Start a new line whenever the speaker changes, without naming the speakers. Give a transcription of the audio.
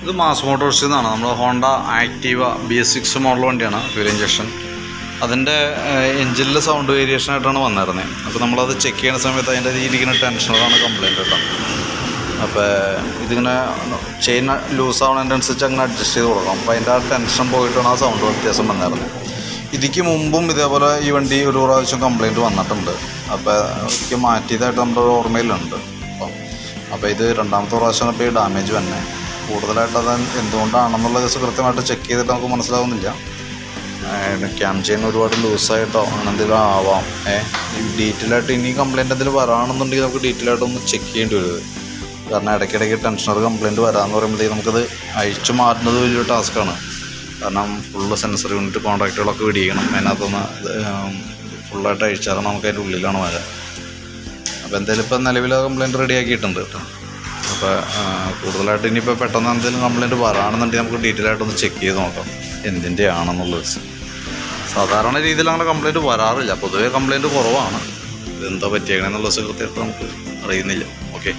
ഇത് മാസ് മോട്ടോഴ്സിൽ നിന്നാണ്. നമ്മൾ ഹോണ്ട ആക്റ്റീവ BS6 മോഡൽ വണ്ടിയാണ്, ഫ്യൂൽ ഇഞ്ചക്ഷൻ. അതിൻ്റെ എഞ്ചിനിൽ സൗണ്ട് വേരിയേഷൻ ആയിട്ടാണ് വന്നിരുന്നത്. അപ്പോൾ നമ്മളത് ചെക്ക് ചെയ്യുന്ന സമയത്ത് അതിൻ്റെ ഇരിക്കുന്ന ടെൻഷനറാണ് കംപ്ലയിൻറ്റ് കേട്ടോ. അപ്പോൾ ഇതിങ്ങനെ ചെയിൻ ലൂസ് ആവുന്നതിനനുസരിച്ച് അങ്ങനെ അഡ്ജസ്റ്റ് ചെയ്ത് കൊടുക്കാം. അപ്പോൾ അതിൻ്റെ ആ ടെൻഷൻ പോയിട്ടാണ് ആ സൗണ്ട് വ്യത്യാസം വന്നിരുന്നത്. ഇതിക്ക് മുമ്പും ഇതേപോലെ ഈ വണ്ടി ഒരു പ്രാവശ്യം കംപ്ലയിൻറ്റ് വന്നിട്ടുണ്ട്. അപ്പോൾ എനിക്ക് മാറ്റിയതായിട്ട് നമ്മുടെ ഒരു ഓർമ്മയിലുണ്ട്. അപ്പോൾ ഇത് രണ്ടാമത്തെ പ്രാവശ്യമാണ് ഇപ്പോൾ ഈ ഡാമേജ് തന്നെ. കൂടുതലായിട്ട് അത് എന്തുകൊണ്ടാണെന്നുള്ള ദിവസം കൃത്യമായിട്ട് ചെക്ക് ചെയ്തിട്ട് നമുക്ക് മനസ്സിലാവുന്നില്ല. ക്യാം ചെയിൻ ഒരുപാട് ലൂസായിട്ടോ അങ്ങനെ എന്തെങ്കിലും ആവാം. ഡീറ്റെയിലായിട്ട് ഇനി കംപ്ലയിൻ്റ് എന്തെങ്കിലും വരാണെന്നുണ്ടെങ്കിൽ നമുക്ക് ഡീറ്റെയിലായിട്ടൊന്ന് ചെക്ക് ചെയ്യേണ്ടി വരുന്നത്. കാരണം ഇടയ്ക്കിടയ്ക്ക് ടെൻഷനർ കംപ്ലയിൻറ്റ് വരാമെന്ന് പറയുമ്പോഴത്തേക്ക് നമുക്കത് അഴിച്ചു മാറ്റുന്നത് വലിയൊരു ടാസ്ക്കാണ്. കാരണം ഫുള്ള് സെൻസർ യൂണിറ്റ് കോൺട്രാക്റ്റുകളൊക്കെ വിടിയിക്കണം. അതിനകത്തൊന്ന് ഫുള്ളായിട്ട് അഴിച്ചാൽ നമുക്ക് അതിൻ്റെ ഉള്ളിലാണ് വരാം. അപ്പോൾ എന്തായാലും ഇപ്പോൾ നിലവിൽ കംപ്ലയിൻറ്റ് റെഡി ആക്കിയിട്ടുണ്ട് കേട്ടോ. അപ്പോൾ കൂടുതലായിട്ട് ഇനിയിപ്പോൾ പെട്ടെന്ന് എന്തെങ്കിലും കംപ്ലയിൻറ്റ് വരാണെന്നുണ്ടെങ്കിൽ നമുക്ക് ഡീറ്റെയിലായിട്ടൊന്ന് ചെക്ക് ചെയ്ത് നോക്കാം എന്തിൻ്റെ ആണെന്നുള്ളത്. സാധാരണ രീതിയിൽ അങ്ങനെ കംപ്ലയിൻറ്റ് വരാറില്ല, പൊതുവേ കംപ്ലയിൻറ്റ് കുറവാണ്. ഇതെന്താ പറ്റിയേക്കണെന്നുള്ള കൃത്യമായിട്ട് നമുക്ക് അറിയുന്നില്ല. ഓക്കെ.